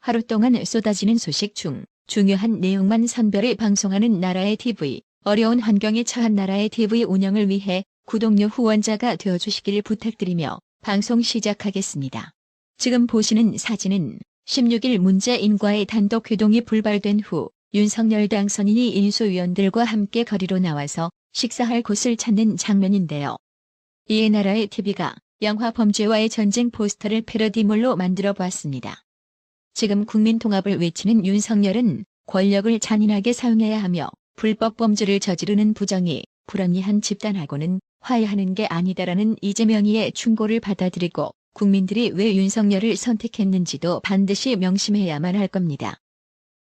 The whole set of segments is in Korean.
하루 동안 쏟아지는 소식 중 중요한 내용만 선별해 방송하는 나라의 TV, 어려운 환경에 처한 나라의 TV 운영을 위해 구독료 후원자가 되어주시길 부탁드리며 방송 시작하겠습니다. 지금 보시는 사진은 16일 문재인과의 단독 회동이 불발된 후 윤석열 당선인이 인수위원들과 함께 거리로 나와서 식사할 곳을 찾는 장면인데요. 이에 나라의 TV가 영화 범죄와의 전쟁 포스터를 패러디물로 만들어 보았습니다. 지금 국민 통합을 외치는 윤석열은 권력을 잔인하게 사용해야 하며 불법 범죄를 저지르는 부정이 불합리한 집단하고는 화해하는 게 아니다라는 이재명이의 충고를 받아들이고 국민들이 왜 윤석열을 선택했는지도 반드시 명심해야만 할 겁니다.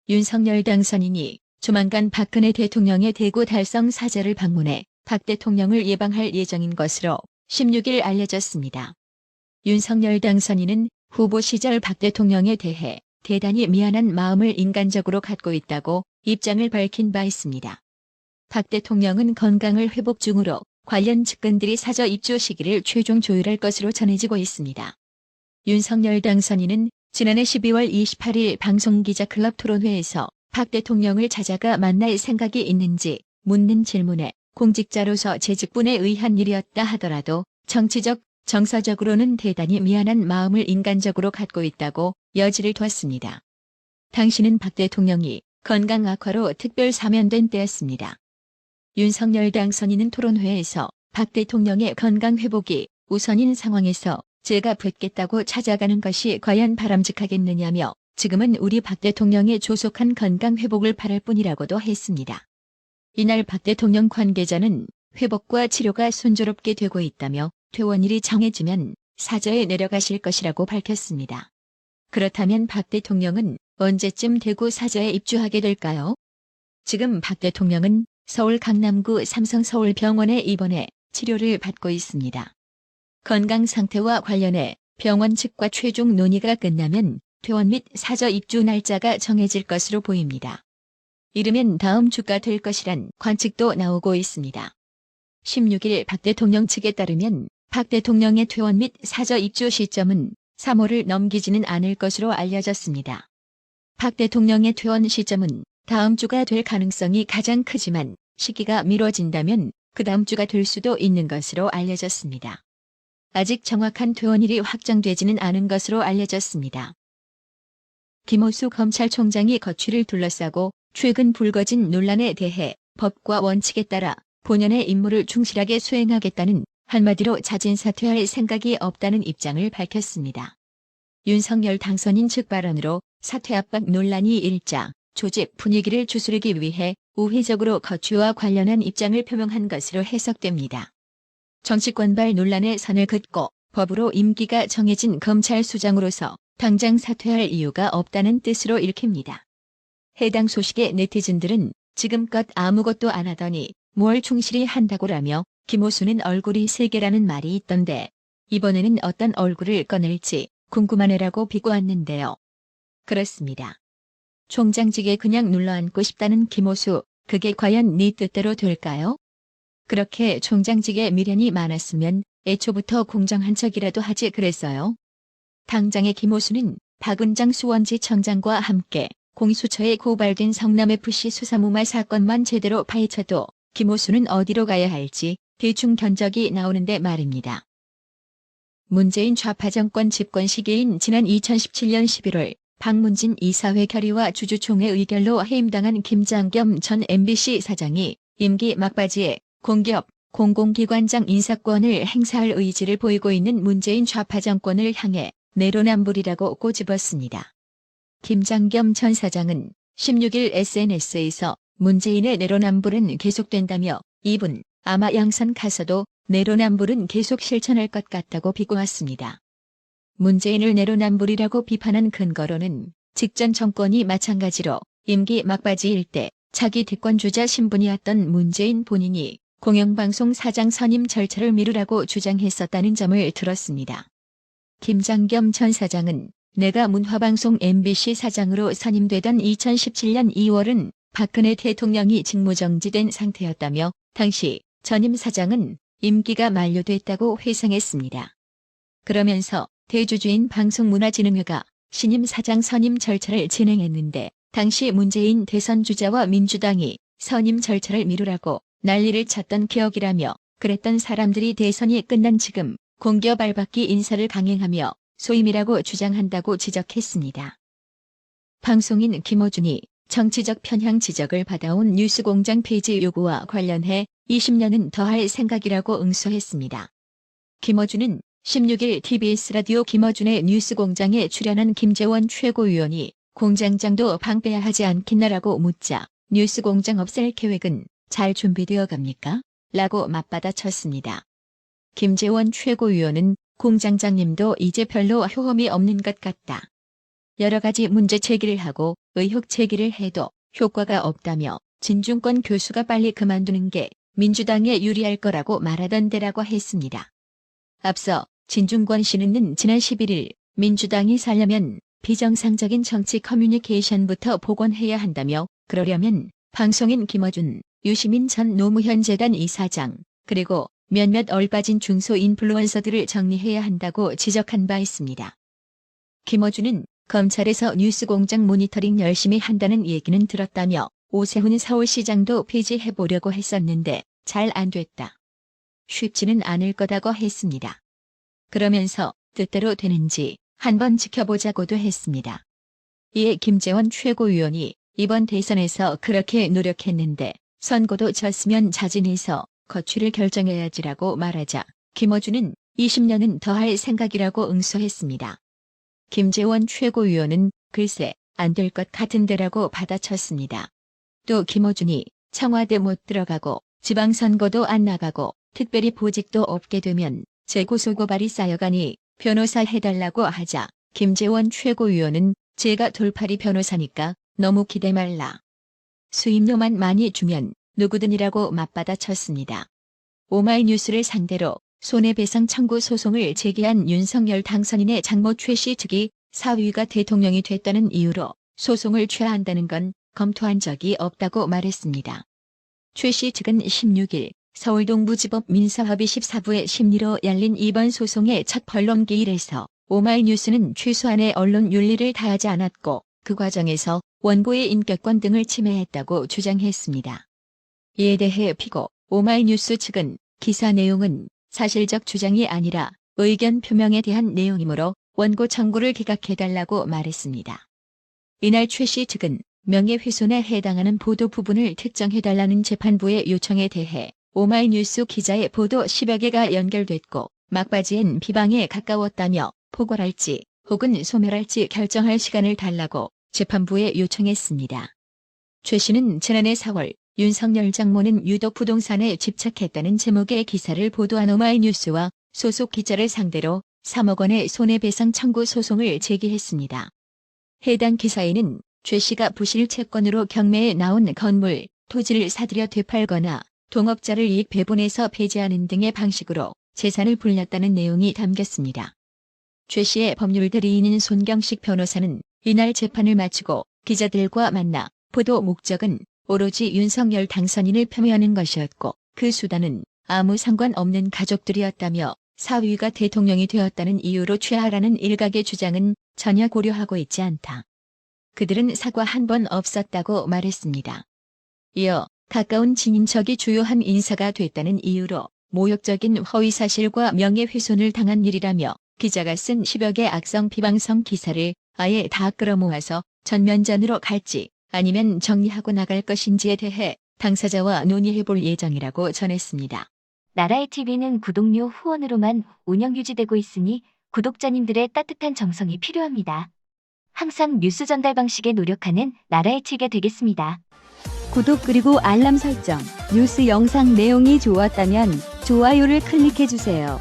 윤석열 당선인이 조만간 박근혜 대통령의 대구 달성 사저를 방문해 박 대통령을 예방할 예정인 것으로 16일 알려졌습니다. 윤석열 당선인은 후보 시절 박 대통령에 대해 대단히 미안한 마음을 인간적으로 갖고 있다고 입장을 밝힌 바 있습니다. 박 대통령은 건강을 회복 중으로 관련 측근들이 사저 입주 시기를 최종 조율할 것으로 전해지고 있습니다. 윤석열 당선인은 지난해 12월 28일 방송기자클럽 토론회에서 박 대통령을 찾아가 만날 생각이 있는지 묻는 질문에 공직자로서 제 직분에 의한 일이었다 하더라도 정치적, 정서적으로는 대단히 미안한 마음을 인간적으로 갖고 있다고 여지를 뒀습니다. 당시는 박 대통령이 건강 악화로 특별 사면된 때였습니다. 윤석열 당선인은 토론회에서 박 대통령의 건강 회복이 우선인 상황에서 제가 뵙겠다고 찾아가는 것이 과연 바람직하겠느냐며 지금은 우리 박 대통령의 조속한 건강 회복을 바랄 뿐이라고도 했습니다. 이날 박 대통령 관계자는 회복과 치료가 순조롭게 되고 있다며 퇴원일이 정해지면 사저에 내려가실 것이라고 밝혔습니다. 그렇다면 박 대통령은 언제쯤 대구 사저에 입주하게 될까요? 지금 박 대통령은 서울 강남구 삼성서울병원에 입원해 치료를 받고 있습니다. 건강 상태와 관련해 병원 측과 최종 논의가 끝나면 퇴원 및 사저 입주 날짜가 정해질 것으로 보입니다. 이르면 다음 주가 될 것이란 관측도 나오고 있습니다. 16일 박 대통령 측에 따르면 박 대통령의 퇴원 및 사저 입주 시점은 3월을 넘기지는 않을 것으로 알려졌습니다. 박 대통령의 퇴원 시점은 다음 주가 될 가능성이 가장 크지만 시기가 미뤄진다면 그 다음 주가 될 수도 있는 것으로 알려졌습니다. 아직 정확한 퇴원일이 확정되지는 않은 것으로 알려졌습니다. 김호수 검찰총장이 거취를 둘러싸고 최근 불거진 논란에 대해 법과 원칙에 따라 본연의 임무를 충실하게 수행하겠다는 한마디로 자진 사퇴할 생각이 없다는 입장을 밝혔습니다. 윤석열 당선인 측 발언으로 사퇴 압박 논란이 일자 조직 분위기를 추스르기 위해 우회적으로 거취와 관련한 입장을 표명한 것으로 해석됩니다. 정치권발 논란의 선을 긋고 법으로 임기가 정해진 검찰 수장으로서 당장 사퇴할 이유가 없다는 뜻으로 읽힙니다. 해당 소식에 네티즌들은 지금껏 아무것도 안 하더니 뭘 충실히 한다고라며 김호수는 얼굴이 세 개라는 말이 있던데 이번에는 어떤 얼굴을 꺼낼지 궁금하네라고 비꼬았는데요. 그렇습니다. 총장직에 그냥 눌러앉고 싶다는 김호수, 그게 과연 네 뜻대로 될까요? 그렇게 총장직에 미련이 많았으면 애초부터 공정한 척이라도 하지 그랬어요. 당장의 김호수는 박은장 수원지청장과 함께 공수처에 고발된 성남FC 수사무마 사건만 제대로 파헤쳐도 김호수는 어디로 가야 할지 대충 견적이 나오는데 말입니다. 문재인 좌파 정권 집권 시기인 지난 2017년 11월 박문진 이사회 결의와 주주총회 의결로 해임당한 김장겸 전 MBC 사장이 임기 막바지에 공기업, 공공기관장 인사권을 행사할 의지를 보이고 있는 문재인 좌파 정권을 향해 내로남불이라고 꼬집었습니다. 김장겸 전 사장은 16일 SNS에서 문재인의 내로남불은 계속된다며 이분 아마 양산 가서도 내로남불은 계속 실천할 것 같다고 비꼬았습니다. 문재인을 내로남불이라고 비판한 근거로는 직전 정권이 마찬가지로 임기 막바지일 때 차기 대권주자 신분이었던 문재인 본인이 공영방송 사장 선임 절차를 미루라고 주장했었다는 점을 들었습니다. 김장겸 전 사장은 내가 문화방송 MBC 사장으로 선임되던 2017년 2월은 박근혜 대통령이 직무정지된 상태였다며 당시 전임 사장은 임기가 만료됐다고 회상했습니다. 그러면서 대주주인 방송문화진흥회가 신임 사장 선임 절차를 진행했는데 당시 문재인 대선 주자와 민주당이 선임 절차를 미루라고 난리를 쳤던 기억이라며 그랬던 사람들이 대선이 끝난 지금 공기업 알박기 인사를 강행하며 소임이라고 주장한다고 지적했습니다. 방송인 김어준이 정치적 편향 지적을 받아온 뉴스공장 폐지 요구와 관련해 20년은 더 할 생각이라고 응수했습니다. 김어준은 16일 TBS 라디오 김어준의 뉴스공장에 출연한 김재원 최고위원이 공장장도 방빼야 하지 않겠나라고 묻자 뉴스공장 없앨 계획은 잘 준비되어 갑니까? 라고 맞받아쳤습니다. 김재원 최고위원은 공장장님도 이제 별로 효험이 없는 것 같다. 여러 가지 문제 제기를 하고 의혹 제기를 해도 효과가 없다며 진중권 교수가 빨리 그만두는 게 민주당에 유리할 거라고 말하던데라고 했습니다. 앞서 진중권 씨는 지난 11일 민주당이 살려면 비정상적인 정치 커뮤니케이션부터 복원해야 한다며 그러려면 방송인 김어준, 유시민 전 노무현 재단 이사장, 그리고 몇몇 얼빠진 중소 인플루언서들을 정리해야 한다고 지적한 바 있습니다. 김어준은 검찰에서 뉴스공장 모니터링 열심히 한다는 얘기는 들었다며 오세훈 서울시장도 폐지해보려고 했었는데 잘 안 됐다. 쉽지는 않을 거다고 했습니다. 그러면서 뜻대로 되는지 한번 지켜보자고도 했습니다. 이에 김재원 최고위원이 이번 대선에서 그렇게 노력했는데 선거도 졌으면 자진해서 거취를 결정해야지라고 말하자 김어준은 20년은 더 할 생각이라고 응수했습니다. 김재원 최고위원은 글쎄 안 될 것 같은데라고 받아쳤습니다. 또 김어준이 청와대 못 들어가고 지방선거도 안 나가고 특별히 보직도 없게 되면 재고소고발이 쌓여가니 변호사 해달라고 하자 김재원 최고위원은 제가 돌팔이 변호사니까 너무 기대 말라. 수임료만 많이 주면 누구든이라고 맞받아쳤습니다. 오마이뉴스를 상대로 손해배상 청구 소송을 제기한 윤석열 당선인의 장모 최 씨 측이 사위가 대통령이 됐다는 이유로 소송을 취하한다는 건 검토한 적이 없다고 말했습니다. 최 씨 측은 16일 서울동부지법 민사합의 14부의 심리로 열린 이번 소송의 첫 변론 기일에서 오마이뉴스는 최소한의 언론 윤리를 다하지 않았고 그 과정에서 원고의 인격권 등을 침해했다고 주장했습니다. 이에 대해 피고 오마이뉴스 측은 기사 내용은 사실적 주장이 아니라 의견 표명에 대한 내용이므로 원고 청구를 기각해달라고 말했습니다. 이날 최 씨 측은 명예훼손에 해당하는 보도 부분을 특정해달라는 재판부의 요청에 대해 오마이뉴스 기자의 보도 10여 개가 연결됐고 막바지엔 비방에 가까웠다며 포괄할지 혹은 소멸할지 결정할 시간을 달라고 재판부에 요청했습니다. 최 씨는 지난해 4월 윤석열 장모는 유독 부동산에 집착했다는 제목의 기사를 보도한 오마이뉴스와 소속 기자를 상대로 3억 원의 손해배상 청구 소송을 제기했습니다. 해당 기사에는 최 씨가 부실 채권으로 경매에 나온 건물, 토지를 사들여 되팔거나 동업자를 이익 배분해서 폐지하는 등의 방식으로 재산을 불렸다는 내용이 담겼습니다. 최 씨의 법률 대리인인 손경식 변호사는 이날 재판을 마치고 기자들과 만나 보도 목적은 오로지 윤석열 당선인을 폄훼하는 것이었고 그 수단은 아무 상관없는 가족들이었다며 사위가 대통령이 되었다는 이유로 취하라는 일각의 주장은 전혀 고려하고 있지 않다. 그들은 사과 한 번 없었다고 말했습니다. 이어 가까운 친인척이 주요한 인사가 됐다는 이유로 모욕적인 허위사실과 명예훼손을 당한 일이라며 기자가 쓴 10여 개 악성 비방성 기사를 아예 다 끌어모아서 전면전으로 갈지 아니면 정리하고 나갈 것인지에 대해 당사자와 논의해볼 예정이라고 전했습니다. 나라의 TV는 구독료 후원으로만 운영 유지되고 있으니 구독자님들의 따뜻한 정성이 필요합니다. 항상 뉴스 전달 방식에 노력하는 나라의 TV가 되겠습니다. 구독 그리고 알람 설정, 뉴스 영상 내용이 좋았다면 좋아요를 클릭해주세요.